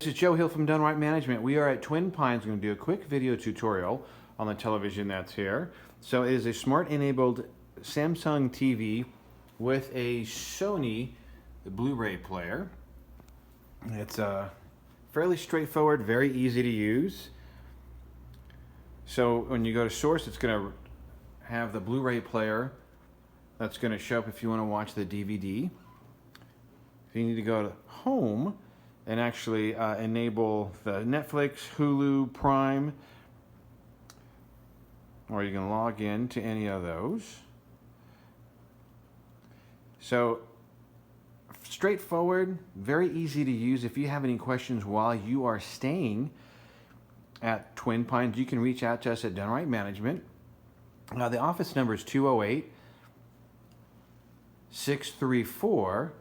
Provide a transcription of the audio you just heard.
this is Joe Hill from DoneRight Management. We are at Twin Pines. We're going to do a quick video tutorial on the television that's here. So it is a smart-enabled Samsung TV with a Sony Blu-ray player. It's fairly straightforward, very easy to use. So when you go to source, it's going to have the Blu-ray player that's going to show up if you want to watch the DVD. If you need to go to home and actually enable the Netflix, Hulu, Prime, or you can log in to any of those. So straightforward, very easy to use. If you have any questions while you are staying at Twin Pines, you can reach out to us at DoneRight Management. The office number is 208-634-0030.